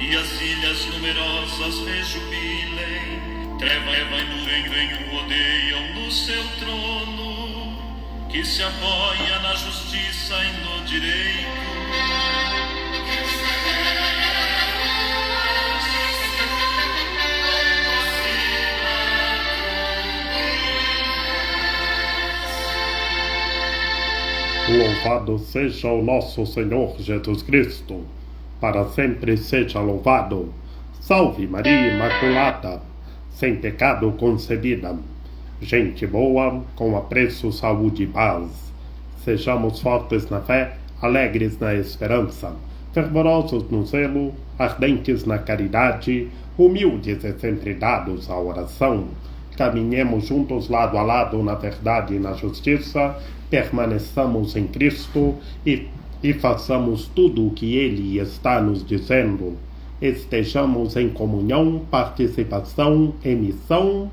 e as ilhas numerosas rejubilem, treva e nuvem rodeiam no seu trono, que se apoia na justiça e no direito. Louvado seja o nosso Senhor Jesus Cristo, para sempre seja louvado. Salve Maria Imaculada, sem pecado concebida. Gente boa, com apreço, saúde e paz. Sejamos fortes na fé, alegres na esperança, fervorosos no zelo, ardentes na caridade, humildes e sempre dados à oração. Caminhemos juntos lado a lado na verdade e na justiça, permaneçamos em Cristo e façamos tudo o que Ele está nos dizendo. Estejamos em comunhão, participação e missão,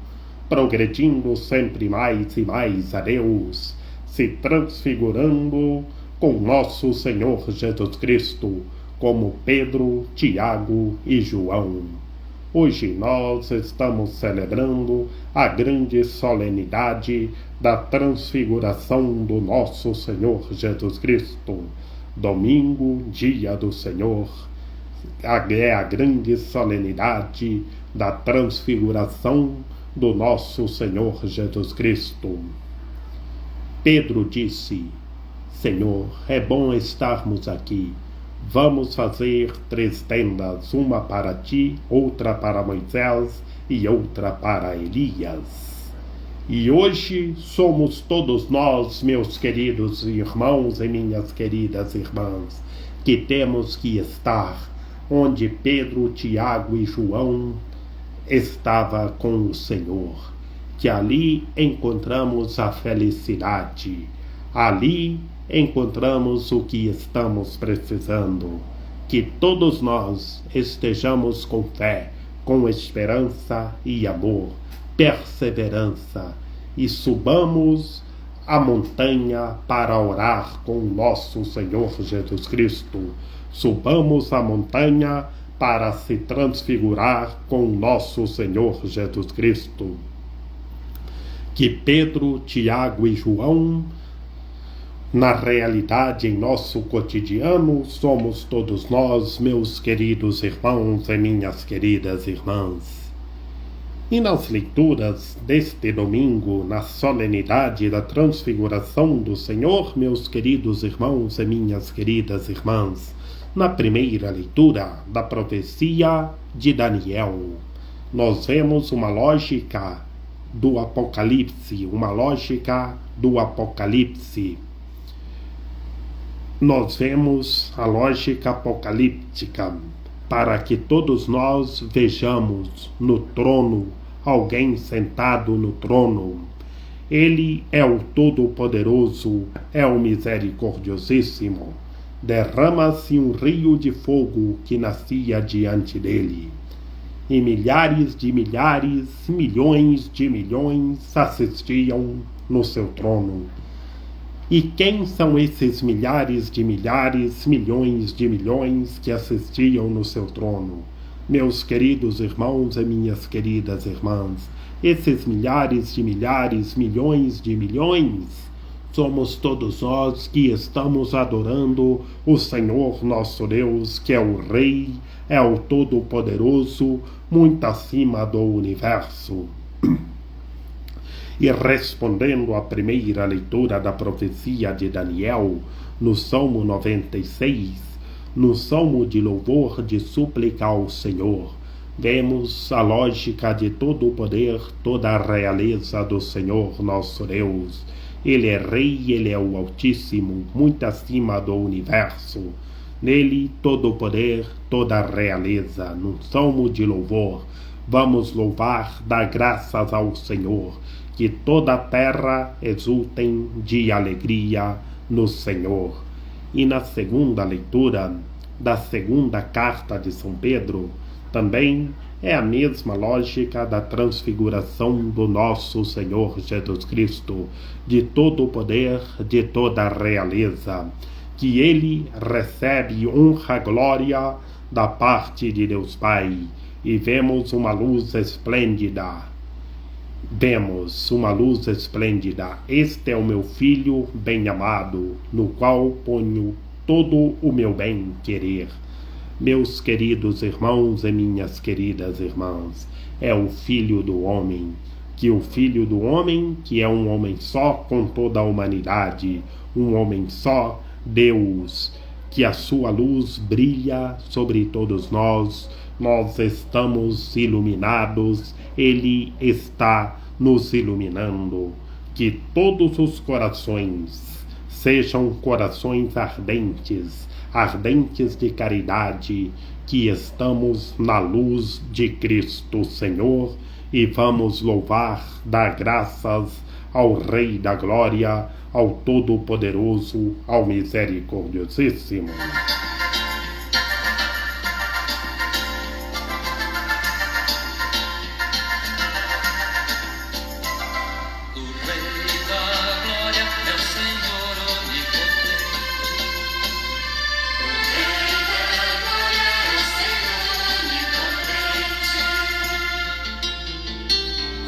progredindo sempre mais e mais a Deus, se transfigurando com nosso Senhor Jesus Cristo, como Pedro, Tiago e João. Hoje nós estamos celebrando a grande solenidade da transfiguração do nosso Senhor Jesus Cristo. Domingo, dia do Senhor, é a grande solenidade da transfiguração do nosso Senhor Jesus Cristo. Pedro disse: Senhor, é bom estarmos aqui. Vamos fazer 3 tendas, uma para ti, outra para Moisés e outra para Elias. E hoje somos todos nós, meus queridos irmãos e minhas queridas irmãs, que temos que estar onde Pedro, Tiago e João estavam com o Senhor, que ali encontramos a felicidade, ali encontramos o que estamos precisando. Que todos nós estejamos com fé, com esperança e amor, perseverança, e subamos a montanha para orar com o nosso Senhor Jesus Cristo. Subamos a montanha para se transfigurar com o nosso Senhor Jesus Cristo. Que Pedro, Tiago e João, na realidade, em nosso cotidiano, somos todos nós, meus queridos irmãos e minhas queridas irmãs. E nas leituras deste domingo, na solenidade da transfiguração do Senhor, meus queridos irmãos e minhas queridas irmãs, na primeira leitura da profecia de Daniel, nós vemos uma lógica do Apocalipse, Nós vemos a lógica apocalíptica, para que todos nós vejamos no trono alguém sentado no trono. Ele é o Todo-Poderoso, é o Misericordiosíssimo. Derrama-se um rio de fogo que nascia diante dele. E milhares de milhares, milhões de milhões assistiam no seu trono. E quem são esses milhares de milhares, milhões de milhões que assistiam no seu trono? Meus queridos irmãos e minhas queridas irmãs, esses milhares de milhares, milhões de milhões, somos todos nós que estamos adorando o Senhor nosso Deus, que é o Rei, é o Todo-Poderoso, muito acima do universo. E respondendo à primeira leitura da profecia de Daniel, no Salmo 96, no Salmo de louvor, de súplica ao Senhor, vemos a lógica de todo o poder, toda a realeza do Senhor nosso Deus. Ele é Rei, Ele é o Altíssimo, muito acima do universo. Nele todo o poder, toda a realeza. No Salmo de louvor, vamos louvar, dar graças ao Senhor, que toda a terra exultem de alegria no Senhor. E na segunda leitura da segunda carta de São Pedro, também é a mesma lógica da transfiguração do nosso Senhor Jesus Cristo, de todo o poder, de toda a realeza, que ele recebe honra, glória da parte de Deus Pai, e vemos uma luz esplêndida. Este é o meu Filho bem-amado, no qual ponho todo o meu bem-querer. Meus queridos irmãos e minhas queridas irmãs, é o Filho do Homem, que é um homem só com toda a humanidade, um homem só, Deus, que a sua luz brilha sobre todos nós estamos iluminados, Ele está nos iluminando, que todos os corações sejam corações ardentes de caridade, que estamos na luz de Cristo Senhor, e vamos louvar, dar graças ao Rei da Glória, ao Todo-Poderoso, ao Misericordiosíssimo.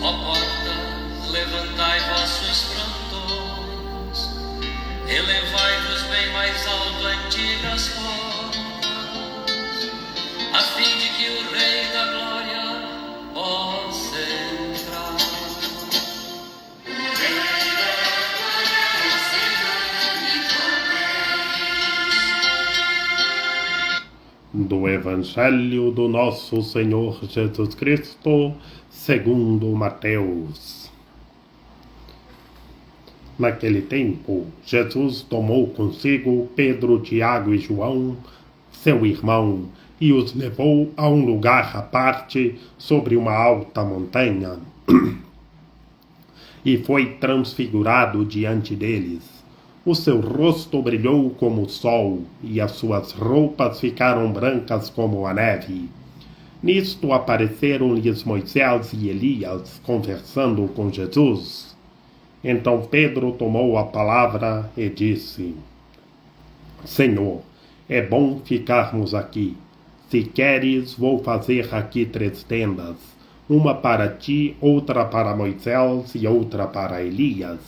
Ó portas, levantai vossos frontões, elevai-vos bem mais alto, antigas portas, a fim de que o Rei da Glória possa entrar. O Rei da Glória é o Senhor Do Evangelho do nosso Senhor Jesus Cristo, segundo Mateus. Naquele tempo, Jesus tomou consigo Pedro, Tiago e João, seu irmão, e os levou a um lugar à parte sobre uma alta montanha, e foi transfigurado diante deles. O seu rosto brilhou como o sol, e as suas roupas ficaram brancas como a neve. Nisto apareceram-lhes Moisés e Elias, conversando com Jesus. Então Pedro tomou a palavra e disse: Senhor, é bom ficarmos aqui. Se queres, vou fazer aqui 3 tendas, uma para ti, outra para Moisés e outra para Elias.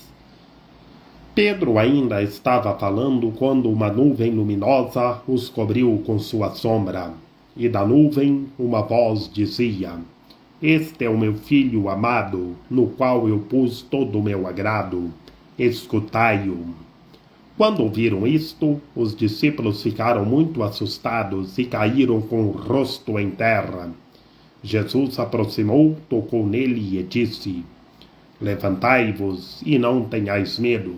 Pedro ainda estava falando quando uma nuvem luminosa os cobriu com sua sombra. E da nuvem uma voz dizia: Este é o meu Filho amado, no qual eu pus todo o meu agrado. Escutai-o. Quando ouviram isto, os discípulos ficaram muito assustados e caíram com o rosto em terra. Jesus aproximou, tocou nele e disse: Levantai-vos e não tenhais medo.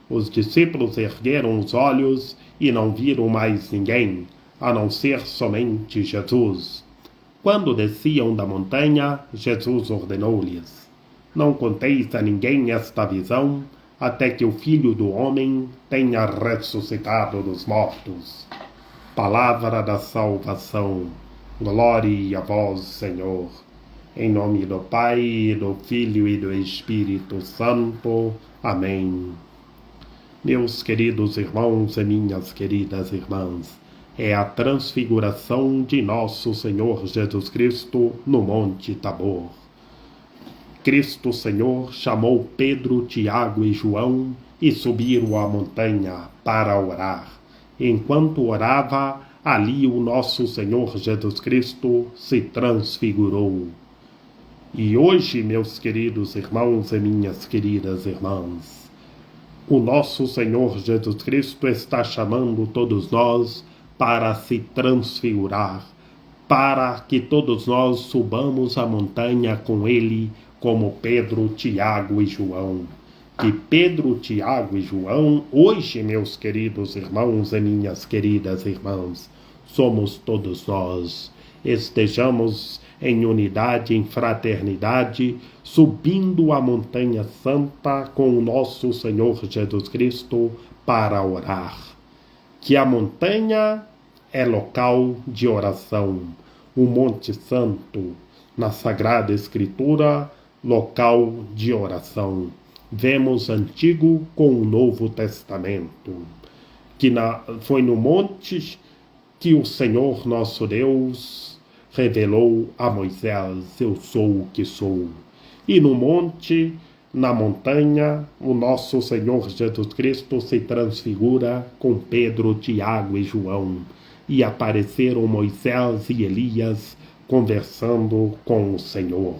Os discípulos ergueram os olhos e não viram mais ninguém, a não ser somente Jesus. Quando desciam da montanha, Jesus ordenou-lhes: Não conteis a ninguém esta visão, até que o Filho do Homem tenha ressuscitado dos mortos. Palavra da salvação. Glória a vós, Senhor. Em nome do Pai, do Filho e do Espírito Santo. Amém. Meus queridos irmãos e minhas queridas irmãs, é a transfiguração de nosso Senhor Jesus Cristo no Monte Tabor. Cristo Senhor chamou Pedro, Tiago e João e subiram a montanha para orar. Enquanto orava, ali o nosso Senhor Jesus Cristo se transfigurou. E hoje, meus queridos irmãos e minhas queridas irmãs, o nosso Senhor Jesus Cristo está chamando todos nós para se transfigurar, para que todos nós subamos a montanha com Ele, como Pedro, Tiago e João. Que Pedro, Tiago e João, hoje, meus queridos irmãos e minhas queridas irmãs, somos todos nós. Estejamos em unidade, em fraternidade, subindo a montanha santa com o nosso Senhor Jesus Cristo para orar. Que a montanha é local de oração, o Monte Santo, na Sagrada Escritura, local de oração. Vemos Antigo com o Novo Testamento, que foi no monte que o Senhor nosso Deus revelou a Moisés: eu sou o que sou. E no monte, na montanha, o nosso Senhor Jesus Cristo se transfigura com Pedro, Tiago e João. E apareceram Moisés e Elias conversando com o Senhor.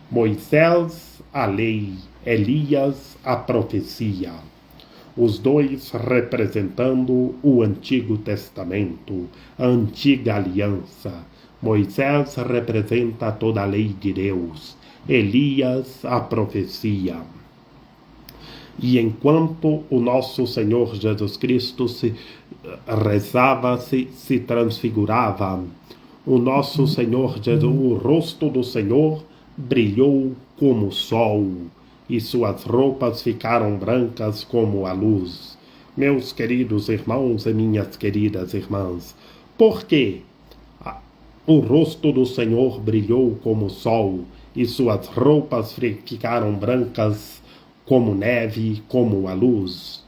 Moisés, a lei; Elias, a profecia. Os dois representando o Antigo Testamento, a antiga aliança. Moisés representa toda a lei de Deus, Elias a profecia. E enquanto o nosso Senhor Jesus Cristo se rezava, se transfigurava, o nosso Senhor Jesus, o rosto do Senhor brilhou como o sol, e suas roupas ficaram brancas como a luz. Meus queridos irmãos e minhas queridas irmãs, por que o rosto do Senhor brilhou como o sol e suas roupas ficaram brancas como neve, como a luz?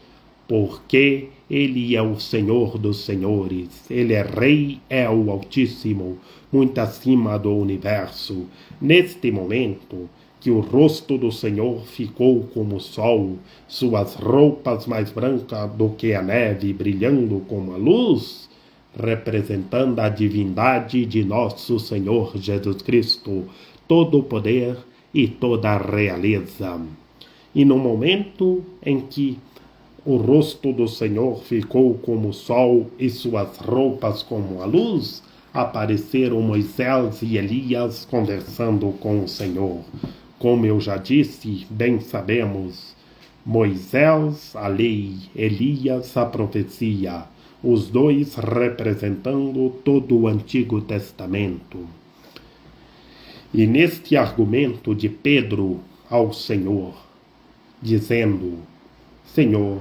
Porque Ele é o Senhor dos senhores, Ele é Rei, é o Altíssimo, muito acima do universo. Neste momento que o rosto do Senhor ficou como o sol, suas roupas mais brancas do que a neve, brilhando como a luz, representando a divindade de nosso Senhor Jesus Cristo, todo o poder e toda a realeza. E no momento em que o rosto do Senhor ficou como o sol e suas roupas como a luz, apareceram Moisés e Elias conversando com o Senhor. Como eu já disse, bem sabemos, Moisés, a lei; Elias, a profecia, os dois representando todo o Antigo Testamento. E neste argumento de Pedro ao Senhor, dizendo: Senhor,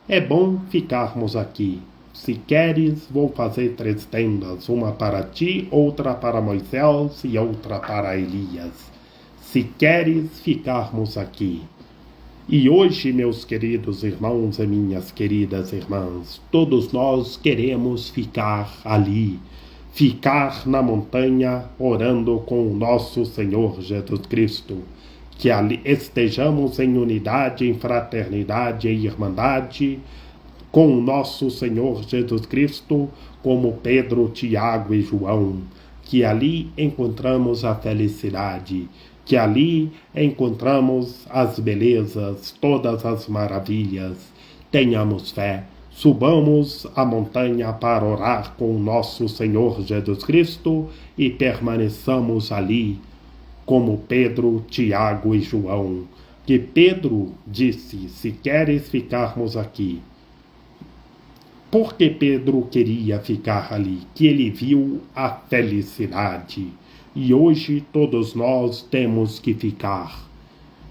é bom ficarmos aqui. Se queres, vou fazer 3 tendas, uma para ti, outra para Moisés e outra para Elias. Se queres ficarmos aqui. E hoje, meus queridos irmãos e minhas queridas irmãs, todos nós queremos ficar ali, ficar na montanha orando com o nosso Senhor Jesus Cristo, que ali estejamos em unidade, em fraternidade e irmandade com o nosso Senhor Jesus Cristo, como Pedro, Tiago e João, que ali encontramos a felicidade, que ali encontramos as belezas, todas as maravilhas. Tenhamos fé, subamos a montanha para orar com o nosso Senhor Jesus Cristo e permaneçamos ali, como Pedro, Tiago e João. Que Pedro disse: se queres ficarmos aqui. Porque Pedro queria ficar ali, que ele viu a felicidade. E hoje todos nós temos que ficar.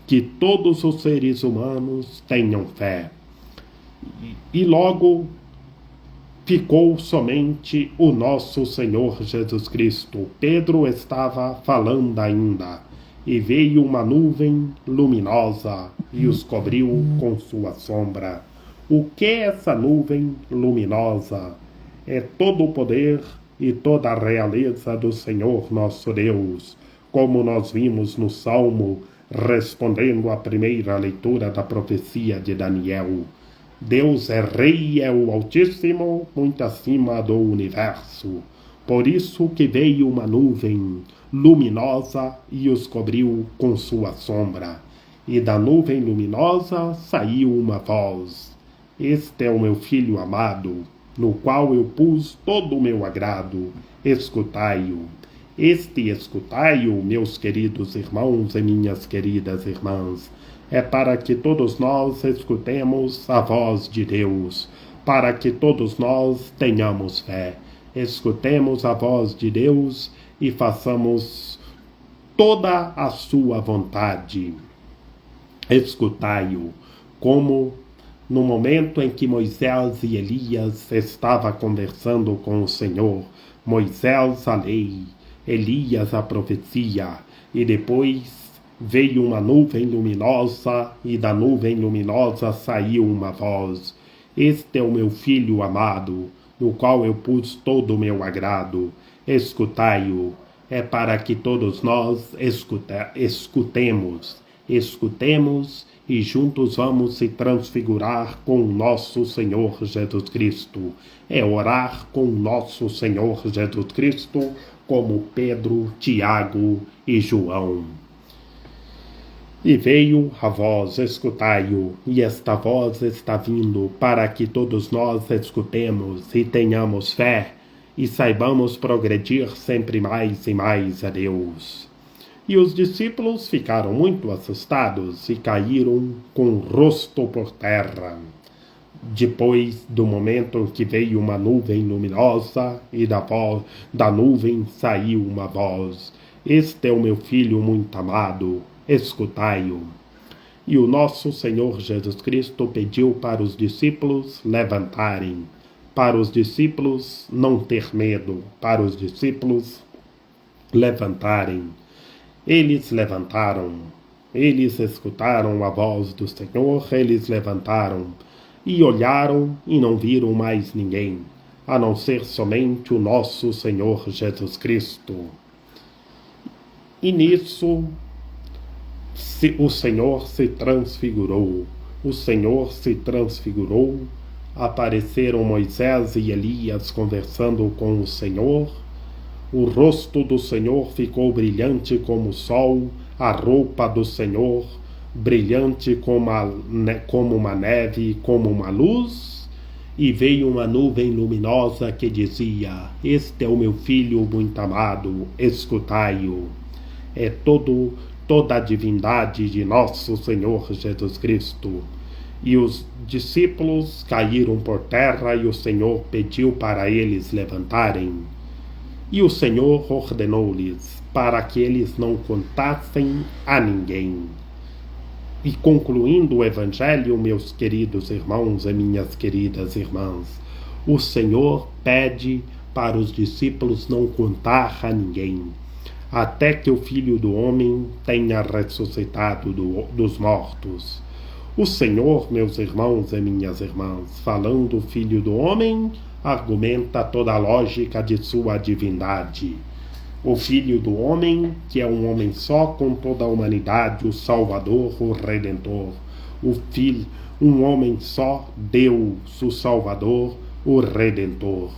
Que todos os seres humanos tenham fé. E logo ficou somente o nosso Senhor Jesus Cristo. Pedro estava falando ainda, e veio uma nuvem luminosa e os cobriu com sua sombra. O que é essa nuvem luminosa? É todo o poder e toda a realeza do Senhor nosso Deus, como nós vimos no Salmo, respondendo à primeira leitura da profecia de Daniel. Deus é Rei, é o Altíssimo, muito acima do universo. Por isso que veio uma nuvem luminosa e os cobriu com sua sombra. E da nuvem luminosa saiu uma voz: Este é o meu Filho amado, no qual eu pus todo o meu agrado. Escutai-o. Escutai-o, meus queridos irmãos e minhas queridas irmãs. É para que todos nós escutemos a voz de Deus, para que todos nós tenhamos fé. Escutemos a voz de Deus e façamos toda a sua vontade. Escutai-o, como no momento em que Moisés e Elias estavam conversando com o Senhor. Moisés a lei, Elias a profecia, e depois veio uma nuvem luminosa, e da nuvem luminosa saiu uma voz: Este é o meu Filho amado, no qual eu pus todo o meu agrado. Escutai-o, é para que todos nós escutemos e juntos vamos se transfigurar com nosso Senhor Jesus Cristo. É orar com nosso Senhor Jesus Cristo, como Pedro, Tiago e João. E veio a voz, escutai-o, e esta voz está vindo para que todos nós escutemos e tenhamos fé e saibamos progredir sempre mais e mais a Deus. E os discípulos ficaram muito assustados e caíram com o rosto por terra. Depois do momento em que veio uma nuvem luminosa e da nuvem saiu uma voz: Este é o meu filho muito amado, escutai-o. E o nosso Senhor Jesus Cristo pediu para os discípulos levantarem, para os discípulos não ter medo, para os discípulos levantarem. Eles levantaram, eles escutaram a voz do Senhor, eles levantaram e olharam e não viram mais ninguém, a não ser somente o nosso Senhor Jesus Cristo. E nisso o Senhor se transfigurou, apareceram Moisés e Elias conversando com o Senhor. O rosto do Senhor ficou brilhante como o sol, a roupa do Senhor brilhante como uma neve, como uma luz, e veio uma nuvem luminosa que dizia: Este é o meu filho muito amado, escutai-o. É toda a divindade de nosso Senhor Jesus Cristo. E os discípulos caíram por terra e o Senhor pediu para eles levantarem. E o Senhor ordenou-lhes para que eles não contassem a ninguém. E concluindo o Evangelho, meus queridos irmãos e minhas queridas irmãs, o Senhor pede para os discípulos não contar a ninguém, até que o Filho do Homem tenha ressuscitado dos mortos. O Senhor, meus irmãos e minhas irmãs, falando Filho do Homem, argumenta toda a lógica de sua divindade. O Filho do Homem, que é um homem só com toda a humanidade, o Salvador, o Redentor. O Filho, um homem só, Deus, o Salvador, o Redentor.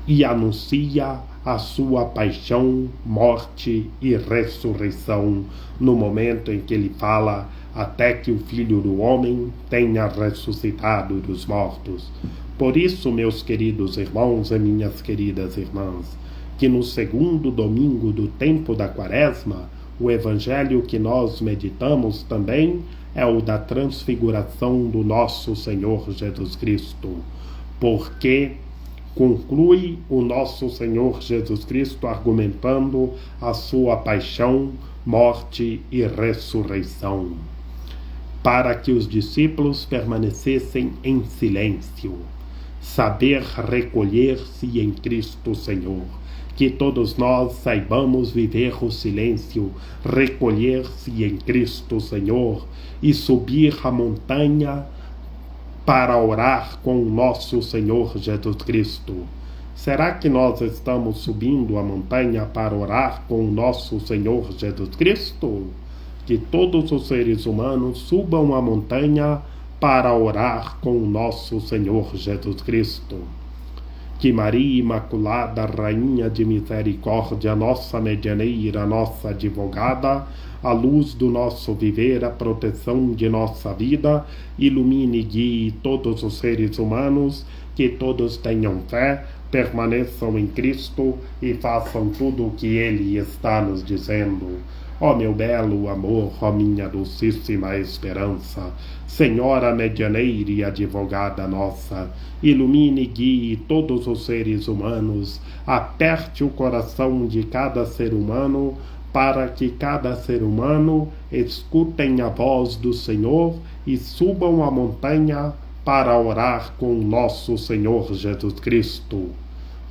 E anuncia a sua paixão, morte e ressurreição no momento em que ele fala: até que o Filho do Homem tenha ressuscitado dos mortos. Por isso, meus queridos irmãos e minhas queridas irmãs, que no segundo domingo do tempo da Quaresma, o Evangelho que nós meditamos também é o da transfiguração do nosso Senhor Jesus Cristo, porque conclui o nosso Senhor Jesus Cristo argumentando a sua paixão, morte e ressurreição, para que os discípulos permanecessem em silêncio, saber recolher-se em Cristo Senhor, que todos nós saibamos viver o silêncio, recolher-se em Cristo Senhor e subir a montanha para orar com o nosso Senhor Jesus Cristo. Será que nós estamos subindo a montanha para orar com o nosso Senhor Jesus Cristo? Que todos os seres humanos subam a montanha para orar com o nosso Senhor Jesus Cristo. Que Maria Imaculada, Rainha de Misericórdia, nossa medianeira, nossa advogada, a luz do nosso viver, a proteção de nossa vida, ilumine e guie todos os seres humanos, que todos tenham fé, permaneçam em Cristo e façam tudo o que Ele está nos dizendo. Ó meu belo amor, ó minha dulcíssima esperança, Senhora medianeira e advogada nossa, ilumine e guie todos os seres humanos, aperte o coração de cada ser humano, para que cada ser humano escutem a voz do Senhor e subam a montanha para orar com nosso Senhor Jesus Cristo.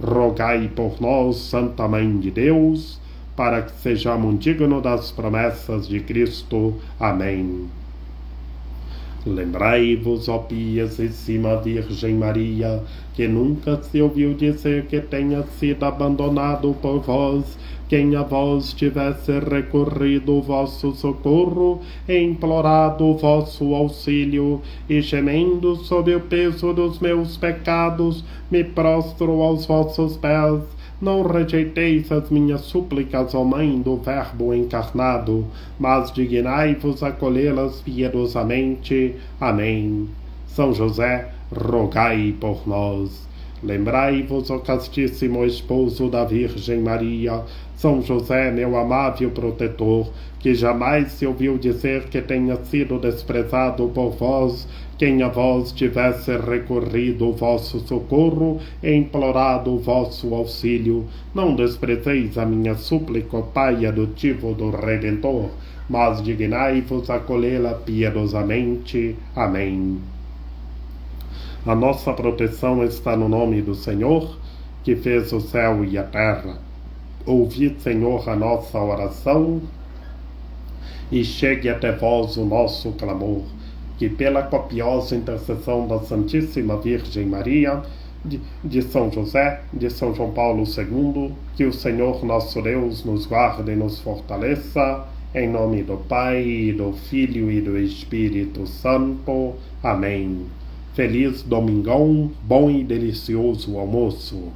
Rogai por nós, Santa Mãe de Deus, para que sejamos dignos das promessas de Cristo. Amém. Lembrai-vos, ó piedosíssima Virgem Maria, que nunca se ouviu dizer que tenha sido abandonado por vós quem a vós tivesse recorrido o vosso socorro e implorado o vosso auxílio, e gemendo sob o peso dos meus pecados, me prostro aos vossos pés. Não rejeiteis as minhas súplicas, ó Mãe do Verbo encarnado, mas dignai-vos acolhê-las piedosamente. Amém. São José, rogai por nós. Lembrai-vos, ó castíssimo esposo da Virgem Maria, São José, meu amável protetor, que jamais se ouviu dizer que tenha sido desprezado por vós quem a vós tivesse recorrido o vosso socorro e implorado o vosso auxílio. Não desprezeis a minha súplica, Pai adotivo do Redentor, mas dignai-vos acolhê-la piedosamente. Amém. A nossa proteção está no nome do Senhor, que fez o céu e a terra. Ouvi, Senhor, a nossa oração, e chegue até vós o nosso clamor, que pela copiosa intercessão da Santíssima Virgem Maria, de São José, de São João Paulo II, que o Senhor nosso Deus nos guarde e nos fortaleça, em nome do Pai, do Filho e do Espírito Santo. Amém. Feliz domingão, bom e delicioso almoço.